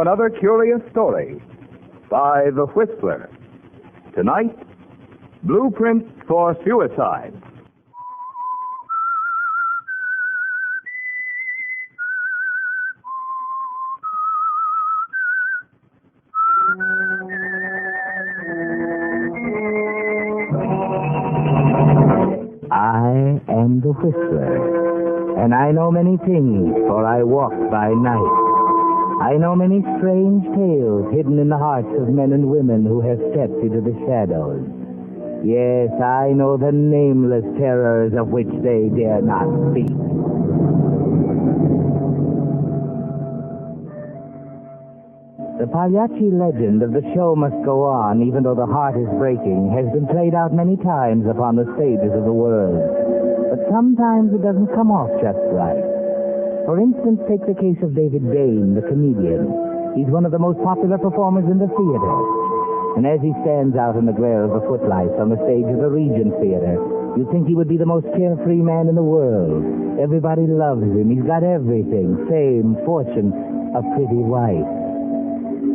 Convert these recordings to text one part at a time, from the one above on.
Another curious story by The Whistler. Tonight, Blueprint for Suicide. I am the Whistler, and I know many things, for I walk by night. I know many strange tales hidden in the hearts of men and women who have stepped into the shadows. Yes, I know the nameless terrors of which they dare not speak. The Pagliacci legend of the show must go on, even though the heart is breaking, has been played out many times upon the stages of the world. But sometimes it doesn't come off just right. For instance, take the case of David Dane, the comedian. He's one of the most popular performers in the theater. And as he stands out in the glare of the footlights on the stage of the Regent Theater, you'd think he would be the most carefree man in the world. Everybody loves him. He's got everything: fame, fortune, a pretty wife.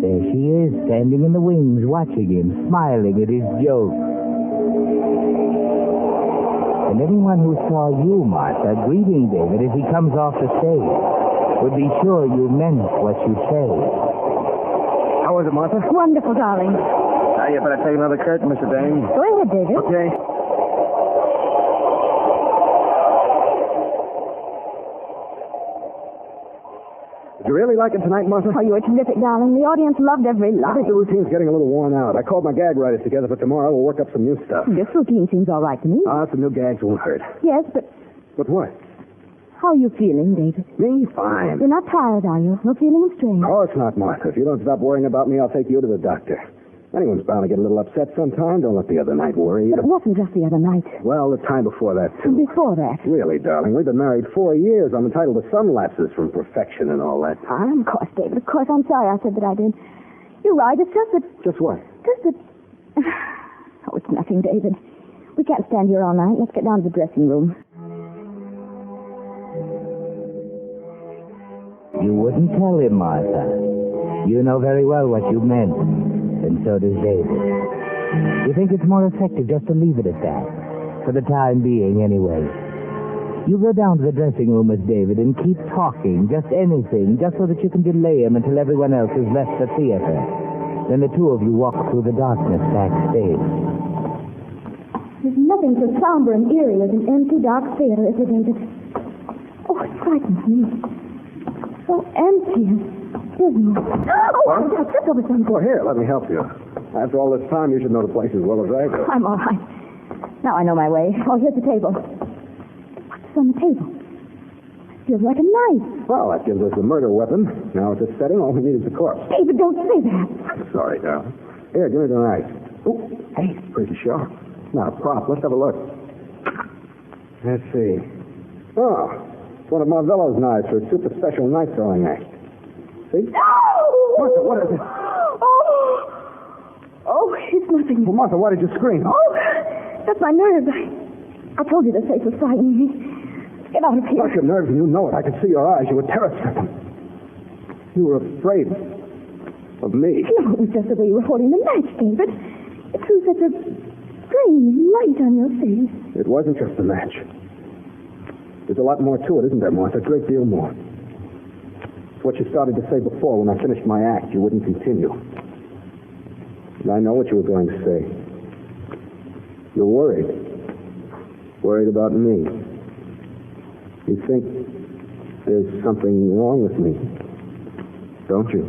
There she is, standing in the wings, watching him, smiling at his jokes. And anyone who saw you, Martha, greeting David as he comes off the stage would be sure you meant what you say. How was it, Martha? Wonderful, darling. Now you better take another curtain, Mr. Dane. Go ahead, David. Okay. Did you really like it tonight, Martha? Oh, you were terrific, darling. The audience loved every I line. think the routine's getting a little worn out. I called my gag writers together for tomorrow. We'll work up some new stuff. This routine seems all right to me. Some new gags won't hurt. Yes, but But what? how are you feeling, David? Me? Fine. You're not tired, are you? No feeling of strain? Of course not, Martha. If you don't stop worrying about me, I'll take you to the doctor. Anyone's bound to get a little upset sometime. Don't let the other night worry you. But it wasn't just the other night. Well, the time before that, too. Before that. Really, darling, we've been married 4 years. I'm entitled to some lapses from perfection and all that time. Of course, David. Of course. I'm sorry I said that I did. You're right. It's just that... Just what? Just that... Oh, it's nothing, David. We can't stand here all night. Let's get down to the dressing room. You wouldn't tell him, Martha. You know very well what you meant, and so does David. You think it's more effective just to leave it at that, for the time being, anyway. You go down to the dressing room with David and keep talking, just anything, just so that you can delay him until everyone else has left the theater. Then the two of you walk through the darkness backstage. There's nothing so somber and eerie as an empty, dark theater, is there, David? Oh, it frightens me. So empty and dismal. Oh, I tripped over something. Well, here, let me help you. After all this time, you should know the place as well as I do. I'm all right. Now I know my way. Oh, here's the table. What's on the table? It feels like a knife. Well, that gives us the murder weapon. Now, at this setting, all we need is the corpse. David, don't say that. I'm sorry, darling. Here, give me the knife. Oh, hey, pretty sharp. Not a prop. Let's have a look. Let's see. Oh, it's one of Marvello's knives for a super special knife throwing act. See? No! Martha, what is it? Oh, it's nothing. Well, Martha, why did you scream? Oh, that's my nerves. I told you the face was frightening me. Let's get out of here. Not your nerves, and you know it. I could see your eyes. You were terror-stricken. You were afraid of me. No, it was just the way you were holding the match, David. It threw such a strange light on your face. It wasn't just a match. There's a lot more to it, isn't there, Martha? A great deal more. It's what you started to say before. When I finished my act, you wouldn't continue. And I know what you were going to say. You're worried. Worried about me. You think there's something wrong with me, don't you?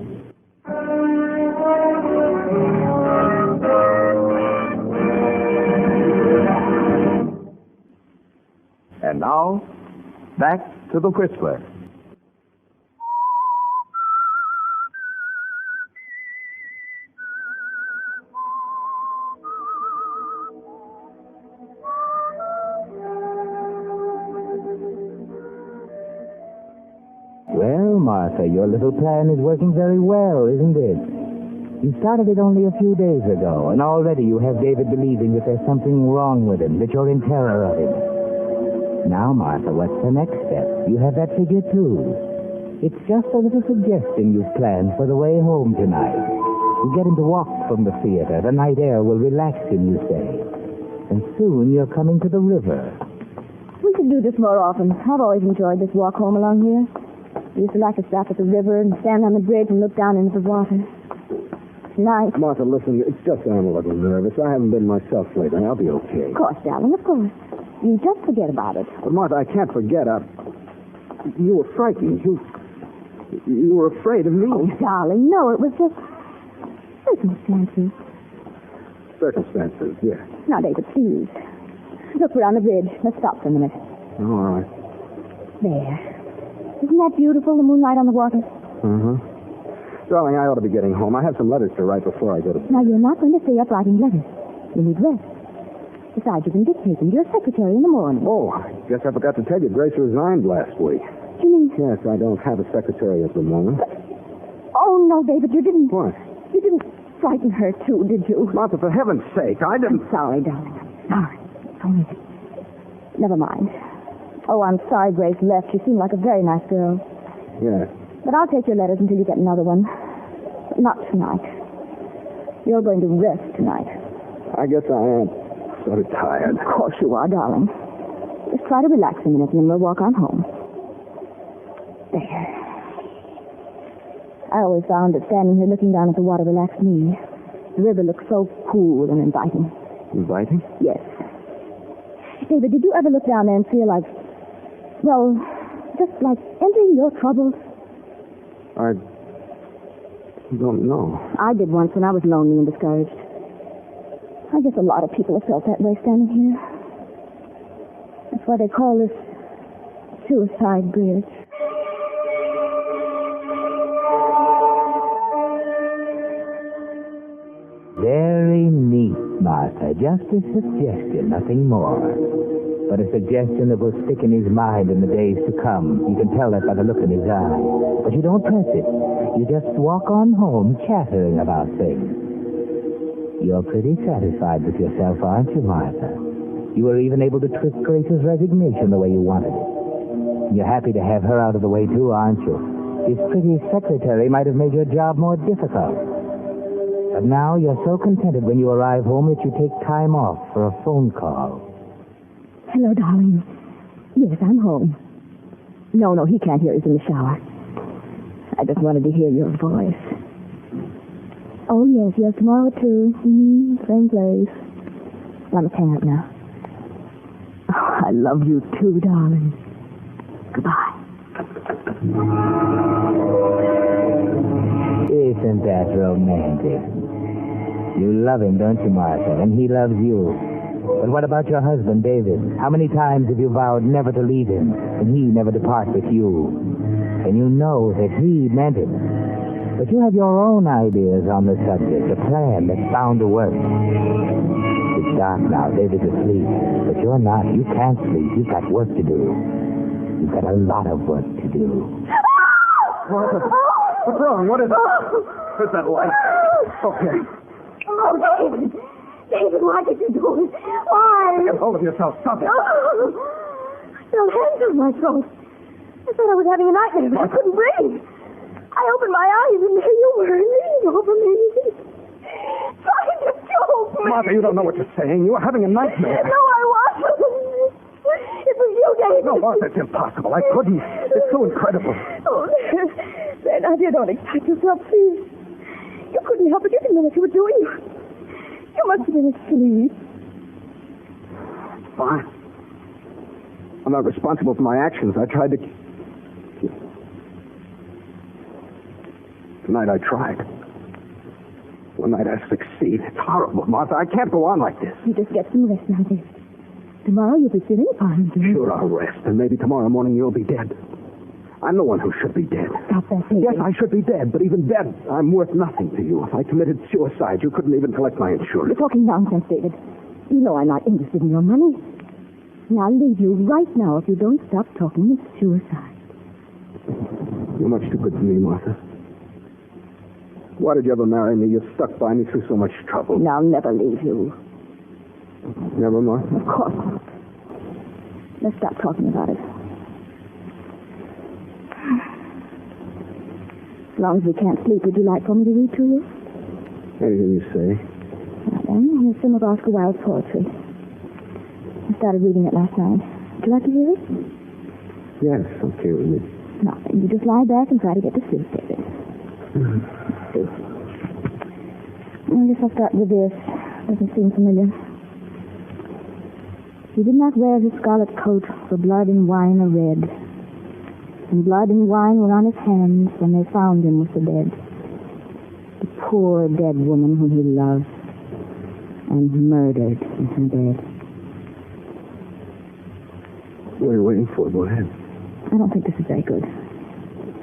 And now, back to the Whistler. Well, Martha, your little plan is working very well, isn't it? You started it only a few days ago, and already you have David believing that there's something wrong with him, that you're in terror of him. Now, Martha, what's the next step? You have that figure, too. It's just a little suggestion you've planned for the way home tonight. You get him to walk from the theater. The night air will relax him, you say. And soon you're coming to the river. We should do this more often. I've always enjoyed this walk home along here. We used to like to stop at the river and stand on the bridge and look down into the water. It's nice. Martha, listen, it's just that I'm a little nervous. I haven't been myself lately. I'll be okay. Of course, darling, of course. You just forget about it. But, Martha, I can't forget. You were frightened. You were afraid of me. Oh, darling, no, it was just circumstances. Circumstances, yeah. Now, David, please. Look, we're on the bridge. Let's stop for a minute. Oh, all right. There. Isn't that beautiful, the moonlight on the water? Mm-hmm. Darling, I ought to be getting home. I have some letters to write before I go to bed. Now, you're not going to stay up writing letters. You need rest. Besides, you can dictate them to your secretary in the morning. Oh, I guess I forgot to tell you. Grace resigned last week. You mean... Yes, I don't have a secretary at the moment. Oh, no, David, you didn't... What? You didn't frighten her, too, did you? Martha, for heaven's sake, I didn't... I'm sorry, darling. I'm sorry. Only... Never mind. Oh, I'm sorry Grace left. She seemed like a very nice girl. Yes. But I'll take your letters until you get another one. But not tonight. You're going to rest tonight. I guess I am sort of tired. Of course you are, darling. Just try to relax a minute and then we'll walk on home. There. I always found that standing here looking down at the water relaxed me. The river looks so cool and inviting. Inviting? Yes. David, did you ever look down there and feel like, well, just like ending your troubles? I don't know. I did once when I was lonely and discouraged. I guess a lot of people have felt that way standing here. That's why they call this Suicide Bridge. Very neat, Martha. Just a suggestion, nothing more. But a suggestion that will stick in his mind in the days to come. You can tell that by the look in his eye. But you don't press it. You just walk on home chattering about things. You're pretty satisfied with yourself, aren't you, Martha? You were even able to twist Grace's resignation the way you wanted it. You're happy to have her out of the way, too, aren't you? His pretty secretary might have made your job more difficult. But now you're so contented when you arrive home that you take time off for a phone call. Hello, darling. Yes, I'm home. No, he can't hear us in the shower. I just wanted to hear your voice. Oh, yes, tomorrow too. Same place. I must hang up now. Oh, I love you too, darling. Goodbye. Isn't that romantic? You love him, don't you, Martha? And he loves you. But what about your husband, David? How many times have you vowed never to leave him, and he never depart with you? And you know that he meant it. But you have your own ideas on the subject, a plan that's bound to work. It's dark now. David's asleep. But you're not. You can't sleep. You've got work to do. You've got a lot of work to do. Martha, what's wrong? What is it? Where's that light? Okay. Oh, David. David, why did you do it? Why? Get hold of yourself. Stop it. Your hands on my throat. I thought I was having a nightmare, but I couldn't breathe. I opened my eyes, and there you were, leaning over me. Trying to choke me. Martha, you don't know what you're saying. You were having a nightmare. No, I wasn't. It was you, David. No, Martha, it's impossible. I couldn't. It's so incredible. Oh, there, now, dear, don't excite yourself, please. You couldn't help it. You didn't know what you were doing. You must have been asleep. Fine. I'm not responsible for my actions. I tried to... Tonight I tried. One night I succeed. It's horrible, Martha. I can't go on like this. You just get some rest now, David. Tomorrow you'll be feeling fine, dear. Sure, I'll rest. And maybe tomorrow morning you'll be dead. I'm the one who should be dead. Stop that, David. Yes, I should be dead, but even dead, I'm worth nothing to you. If I committed suicide, you couldn't even collect my insurance. You're talking nonsense, David. You know I'm not interested in your money. And I'll leave you right now if you don't stop talking of suicide. You're much too good for me, Martha. Why did you ever marry me? You stuck by me through so much trouble. And I'll never leave you. Never, Martha? Of course not. Let's stop talking about it. As long as we can't sleep, would you like for me to read to you? Anything you say. Now then, here's some of Oscar Wilde's poetry. I started reading it last night. Would you like to hear it? Yes, okay with me. Now then, you just lie back and try to get to sleep, David. I guess I'll start with this. Doesn't seem familiar. He did not wear his scarlet coat for blood and wine are red. And blood and wine were on his hands when they found him with the dead. The poor dead woman whom he loved and murdered in her bed. What are you waiting for? Go ahead. I don't think this is very good.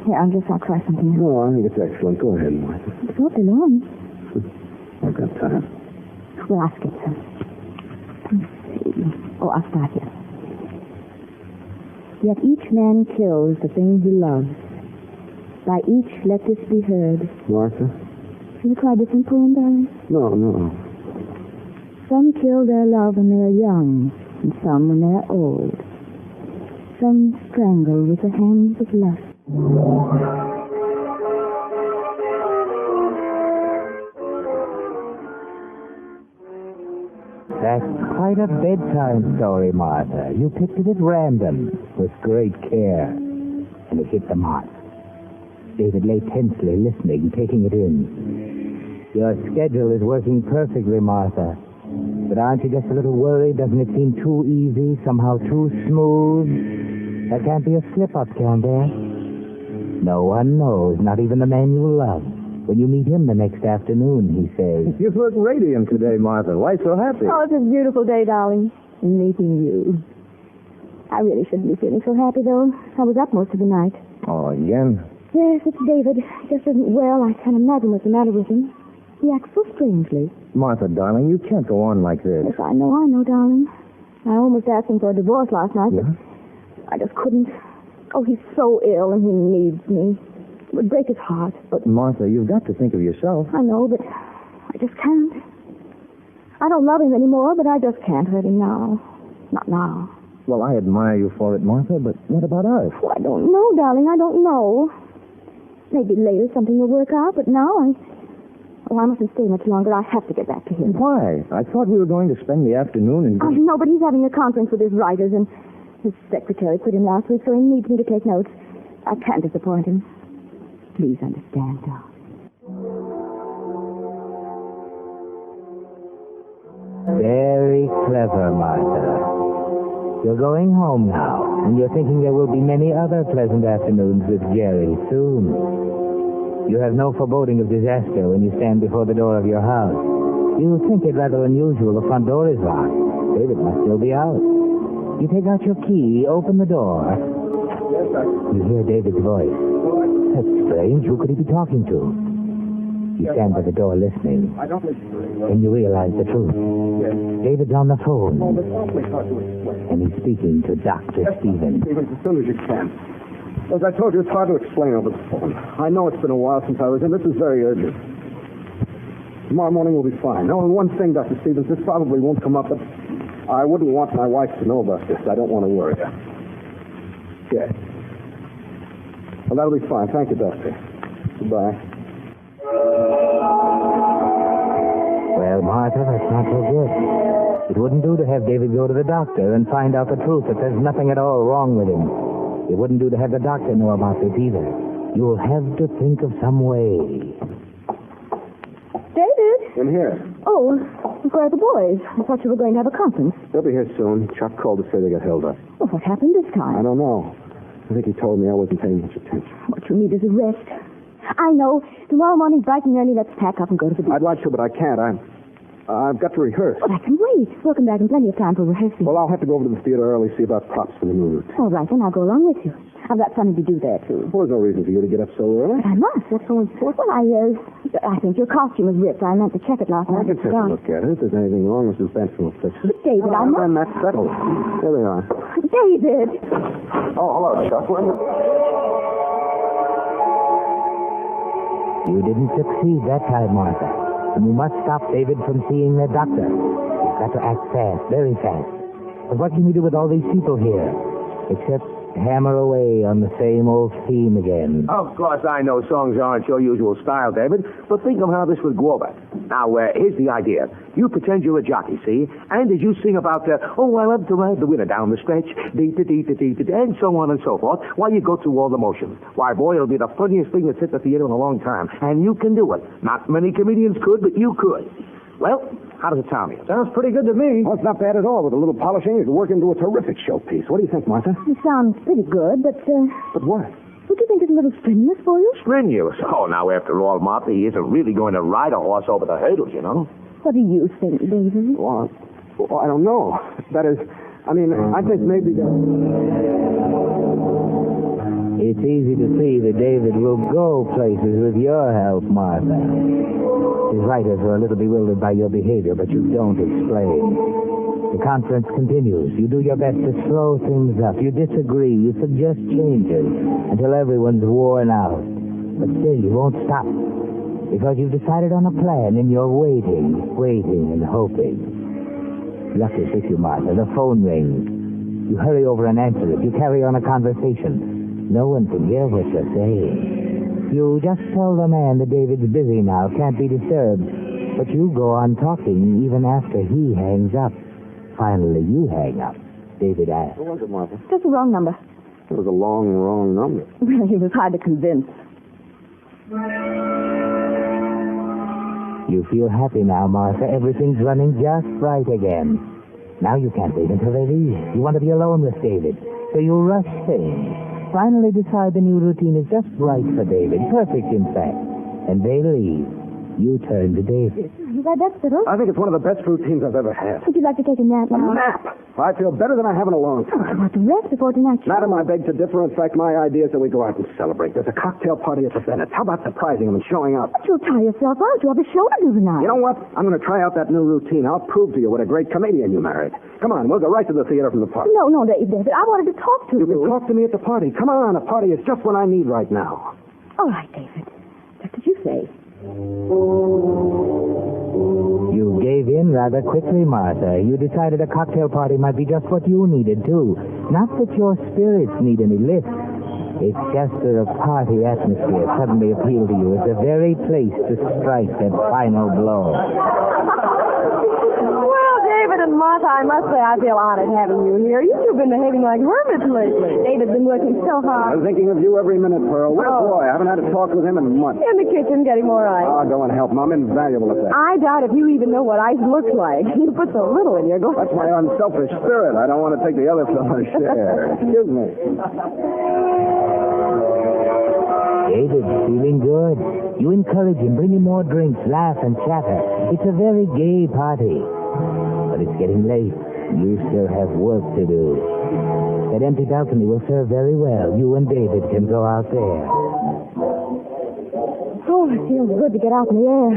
Here, I'll try something else. No, I think it's excellent. Go ahead, Martha. It's awfully long. I've got time. Well, I'll skip some. Let's see. Oh, I'll start here. Yet each man kills the thing he loves. By each let this be heard. Martha? Have you tried this in poem, darling? No. Some kill their love when they are young, and some when they are old. Some strangle with the hands of lust. That's quite a bedtime story, Martha. You picked it at random, with great care. And it hit the mark. David lay tensely listening, taking it in. Your schedule is working perfectly, Martha. But aren't you just a little worried? Doesn't it seem too easy, somehow too smooth? There can't be a slip-up, can there? No one knows, not even the man you love. When you meet him the next afternoon, he says... You look radiant today, Martha. Why so happy? Oh, it's a beautiful day, darling. Meeting you. I really shouldn't be feeling so happy, though. I was up most of the night. Oh, again? Yes, it's David. He just isn't well. I can't imagine what's the matter with him. He acts so strangely. Martha, darling, you can't go on like this. Yes, I know, darling. I almost asked him for a divorce last night, but I just couldn't. Oh, he's so ill and he needs me. It would break his heart, but... Martha, you've got to think of yourself. I know, but I just can't. I don't love him anymore, but I just can't hurt him now. Not now. Well, I admire you for it, Martha, but what about us? Oh, I don't know, darling. I don't know. Maybe later something will work out, but now I mustn't stay much longer. I have to get back to him. Why? I thought we were going to spend the afternoon in... I know, but he's having a conference with his writers, and his secretary quit him last week, so he needs me to take notes. I can't disappoint him. Please understand, darling. Very clever, Martha. You're going home now, and you're thinking there will be many other pleasant afternoons with Jerry soon. You have no foreboding of disaster when you stand before the door of your house. You think it rather unusual the front door is locked. David must still be out. You take out your key, open the door. Yes, sir. You hear David's voice. That's strange. Who could he be talking to? You stand by the door listening. I don't listen to you. And you realize the truth. Yes. David's on the phone. Oh, but awfully hard to explain. And he's speaking to Dr. Stevens. Stevens, as soon as you can. As I told you, it's hard to explain over the phone. I know it's been a while since I was in. This is very urgent. Tomorrow morning will be fine. Oh, and one thing, Dr. Stevens, this probably won't come up, but I wouldn't want my wife to know about this. I don't want to worry her. Yes. Well, that'll be fine. Thank you, Doctor. Goodbye. Well, Martha, that's not so good. It wouldn't do to have David go to the doctor and find out the truth that there's nothing at all wrong with him. It wouldn't do to have the doctor know about this either. You'll have to think of some way. David? In here. Oh, where are the boys? I thought you were going to have a conference. They'll be here soon. Chuck called to say they got held up. Well, what happened this time? I don't know. I think he told me I wasn't paying much attention. What you need is a rest. I know. Tomorrow morning, bright and early, let's pack up and go to the beach. I'd like to, but I can't. I've got to rehearse. Well, that can wait. We'll come back in plenty of time for rehearsing. Well, I'll have to go over to the theater early, see about props for the movie. All right, then I'll go along with you. I've got something to do there, too. Well, there's no reason for you to get up so early. But I must. What's so important? Well, I think your costume is ripped. I meant to check it last I night. can take a look at it. If there's anything wrong, Mrs. Benson will fix it. But, David, I must... Then that's settled. There they are. David! Oh, hello, Chuck. You didn't succeed that time, Martha. And you must stop David from seeing the doctor. You've got to act fast, very fast. But what can you do with all these people here? Except hammer away on the same old theme again. Of course, I know songs aren't your usual style, David, but think of how this would go over. Now, here's the idea. You pretend you're a jockey, see? And as you sing about, oh, I love to ride the winner down the stretch, dee-da-dee-da-dee-da, and so on and so forth, while you go through all the motions. Why, boy, it'll be the funniest thing that's hit the theater in a long time. And you can do it. Not many comedians could, but you could. Well, how does it sound to you? Sounds pretty good to me. Well, it's not bad at all. With a little polishing, it could work into a terrific showpiece. What do you think, Martha? It sounds pretty good, but, But what? would you think it's a little strenuous for you? Strenuous? Oh, now, after all, Martha, he isn't really going to ride a horse over the hurdles, you know. What do you think, David? Well, I don't know. That is, I think maybe... It's easy to see that David will go places with your help, Martha. His writers are a little bewildered by your behavior, but you don't explain. The conference continues. You do your best to slow things up. You disagree. You suggest changes until everyone's worn out. But still, you won't stop. Because you've decided on a plan, and you're waiting and hoping. Luck is with you, Martha. The phone rings. You hurry over and answer it. You carry on a conversation. No one can hear what you're saying. You just tell the man that David's busy now, can't be disturbed. But you go on talking even after he hangs up. Finally, you hang up. David asks. What was it, Martha? Just the wrong number. It was a long, wrong number. Really, it was hard to convince. You feel happy now, Martha. Everything's running just right again. Now you can't wait until they leave. You want to be alone with David. So you rush things. Finally decide the new routine is just right for David. Perfect, in fact. And they leave. You turn to David. You got that, Fiddle? I think it's one of the best routines I've ever had. Would you like to take a nap A now? nap? I feel better than I have in a long I time. want to rest before tonight's show. Madam, I beg to differ. In fact, my idea is that we go out and celebrate. There's a cocktail party at the Bennett's. How about surprising them and showing up? But you'll tire yourself out. You have a show to do tonight. You know what? I'm going to try out that new routine. I'll prove to you what a great comedian you married. Come on, we'll go right to the theater from the park. No, David. I wanted to talk to you. You can talk to me at the party. Come on, a party is just what I need right now. All right, David. Just as you say. You gave in rather quickly, Martha. You decided a cocktail party might be just what you needed, too. Not that your spirits need any lift. It's just that a party atmosphere suddenly appealed to you as the very place to strike that final blow. Well, David and Martha, I must say I feel honored having you here. You two have been behaving like hermits lately. David's been working so hard. I'm thinking of you every minute, Pearl. Where's Roy? I haven't had a talk with him in months. In the kitchen getting more ice. I'll go and help him. I'm invaluable at that. I doubt if you even know what ice looks like. You put so little in your glass. That's my unselfish spirit. I don't want to take the other fellow's share. Excuse me. David's feeling good. You encourage him, bring him more drinks, laugh and chatter. It's a very gay party. But it's getting late. You still have work to do. That empty balcony will serve very well. You and David can go out there. Oh, it feels good to get out in the air.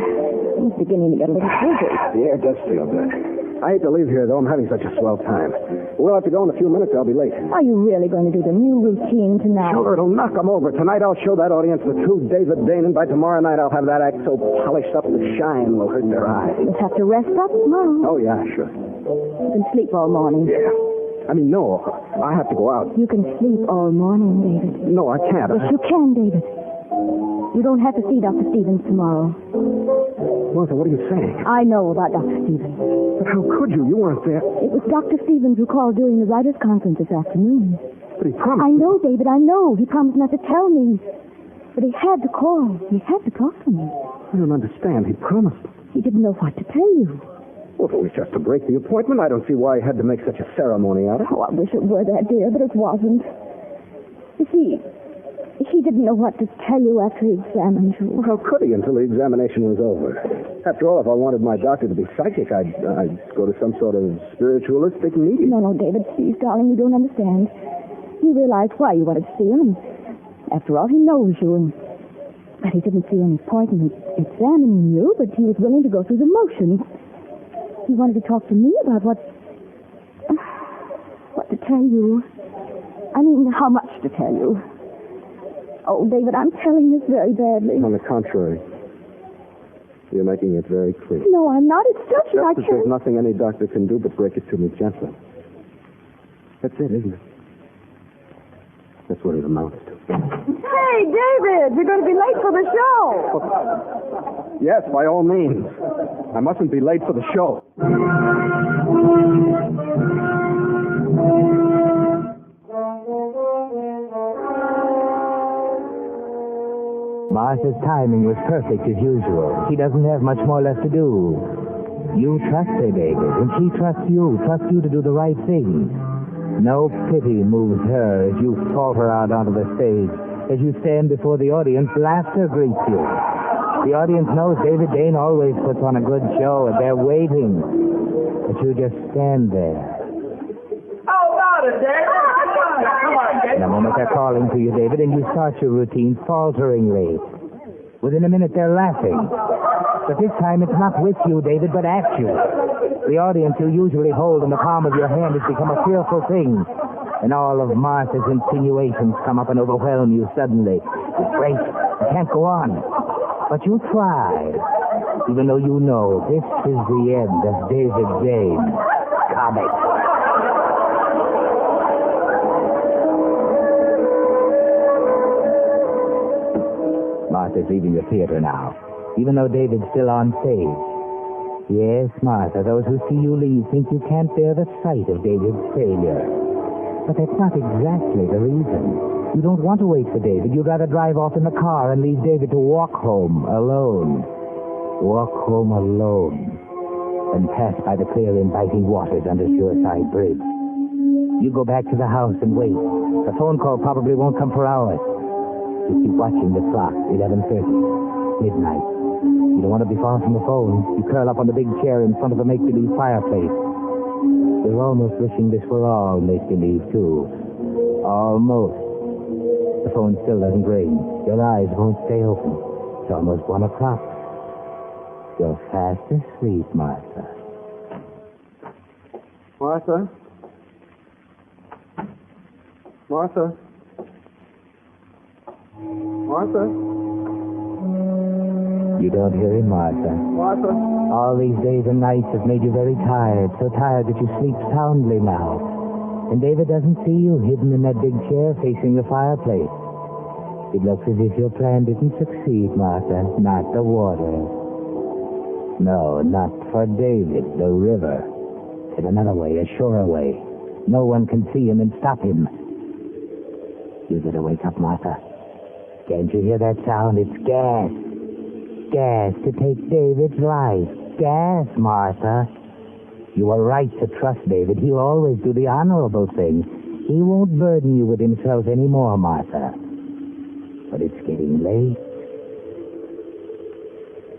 I'm beginning to get a little dizzy. The air does feel good. I hate to leave here, though. I'm having such a swell time. We'll have to go in a few minutes. I'll be late. Are you really going to do the new routine tonight? Sure, it'll knock 'em over. Tonight I'll show that audience the true David Dane, and by tomorrow night I'll have that act so polished up the shine will hurt their eyes. You'll have to rest up tomorrow. Oh, yeah, sure. You can sleep all morning. Yeah. No, I have to go out. You can sleep all morning, David. No, I can't. Yes, you can, David. You don't have to see Dr. Stevens tomorrow. Martha, what are you saying? I know about Dr. Stevens. But how could you? You weren't there. It was Dr. Stevens who called during the writers' conference this afternoon. But he promised. I know, David, I know. He promised not to tell me. But he had to call. He had to talk to me. I don't understand. He promised. He didn't know what to tell you. Well, if it was just to break the appointment, I don't see why he had to make such a ceremony out of it. Oh, I wish it were that, dear, but it wasn't. You see, he didn't know what to tell you after he examined you. Well, how could he until the examination was over? After all, if I wanted my doctor to be psychic, I'd go to some sort of spiritualistic meeting. No, David, please, darling, you don't understand. You realize why you wanted to see him. And after all, he knows you, and but he didn't see any point in examining you, but he was willing to go through the motions. He wanted to talk to me about what to tell you. I mean, how much to tell you. Oh, David, I'm telling this very badly. On the contrary, you're making it very clear. No, I'm not. It's just that I That can't. there's nothing any doctor can do but break it to me gently. That's it, isn't it? That's what it amounted to. Hey, David, you're going to be late for the show. Yes, by all means. I mustn't be late for the show. Martha's timing was perfect as usual. She doesn't have much more left to do. You trust her, David, and she trusts you to do the right thing. No pity moves her as you falter out onto the stage. As you stand before the audience, laughter greets you. The audience knows David Dane always puts on a good show, and they're waiting. But you just stand there. How about it, David? Come on, In a moment, they're calling to you, David, and you start your routine falteringly. Within a minute, they're laughing. But this time, it's not with you, David, but at you. The audience you usually hold in the palm of your hand has become a fearful thing. And all of Martha's insinuations come up and overwhelm you suddenly. It's great. You can't go on. But you try. Even though you know this is the end of David Dane. Comic. Martha's leaving the theater now, even though David's still on stage. Yes, Martha, those who see you leave think you can't bear the sight of David's failure. But that's not exactly the reason. You don't want to wait for David. You'd rather drive off in the car and leave David to walk home alone. Walk home alone. And pass by the clear, inviting waters under Suicide Bridge. You go back to the house and wait. The phone call probably won't come for hours. You keep watching the clock, 11:30, midnight. You don't want to be far from the phone. You curl up on the big chair in front of the make-believe fireplace. You're almost wishing this were all make-believe, too. Almost. The phone still doesn't ring. Your eyes won't stay open. It's almost 1 o'clock. You're fast asleep, Martha. Martha? Martha? Martha? You don't hear him, Martha. Martha? All these days and nights have made you very tired, so tired that you sleep soundly now. And David doesn't see you hidden in that big chair facing the fireplace. It looks as if your plan didn't succeed, Martha. Not the water. No, not for David, the river. In another way, a surer way. No one can see him and stop him. You better wake up, Martha. Can't you hear that sound? It's gas. Gas to take David's life. Gas, Martha. You are right to trust David. He'll always do the honorable thing. He won't burden you with himself anymore, Martha. But it's getting late.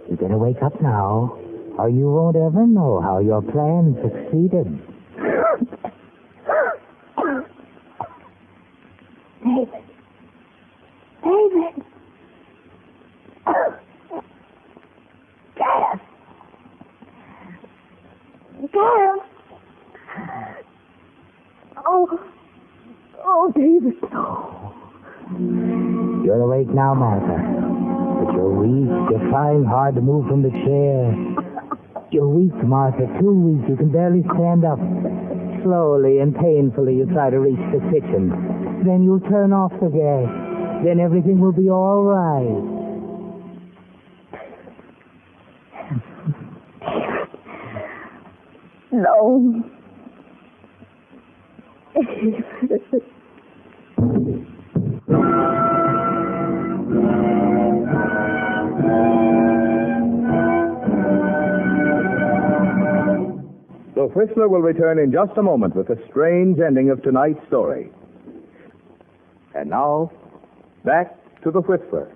You better wake up now, or you won't ever know how your plan succeeded. David. David. Gas. Gas. Oh, David. You're awake now, Martha. But you're weak. You're trying hard to move from the chair. You're weak, Martha. Too weak. You can barely stand up. Slowly and painfully you try to reach the kitchen. Then you'll turn off the gas. Then everything will be all right. No. The Whistler will return in just a moment with the strange ending of tonight's story. And now, back to the Whistler.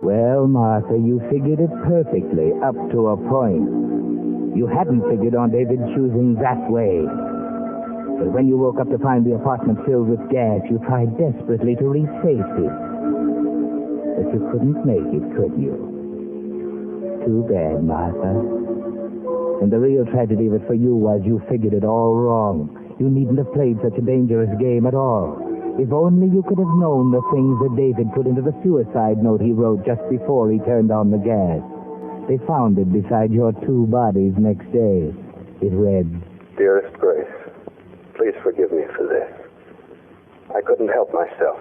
Well, Martha, you figured it perfectly, up to a point. You hadn't figured on David choosing that way. But when you woke up to find the apartment filled with gas, you tried desperately to reach safety. But you couldn't make it, could you? Too bad, Martha. And the real tragedy of it for you was you figured it all wrong. You needn't have played such a dangerous game at all. If only you could have known the things that David put into the suicide note he wrote just before he turned on the gas. They found it beside your two bodies next day. It read, Dearest Grace, please forgive me for this. I couldn't help myself.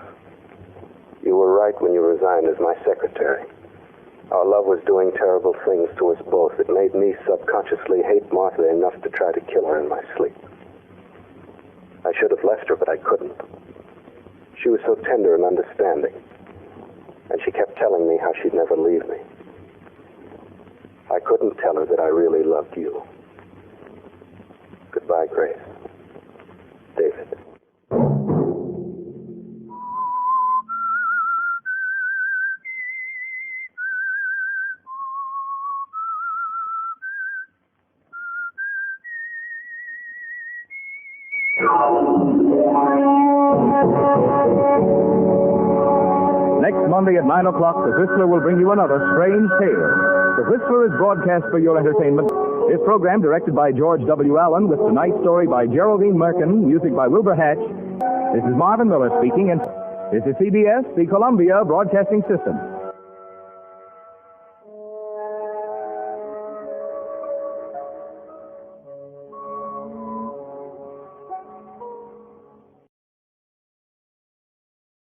You were right when you resigned as my secretary. Our love was doing terrible things to us both. It made me subconsciously hate Martha enough to try to kill her in my sleep. I should have left her, but I couldn't. She was so tender and understanding. And she kept telling me how she'd never leave me. I couldn't tell her that I really loved you. Goodbye, Grace. David. Next Monday at 9 o'clock, The Whistler will bring you another strange tale. The Whistler is broadcast for your entertainment. This program directed by George W. Allen with tonight's story by Geraldine Merkin, music by Wilbur Hatch. This is Marvin Miller speaking, and this is CBS, the Columbia Broadcasting System.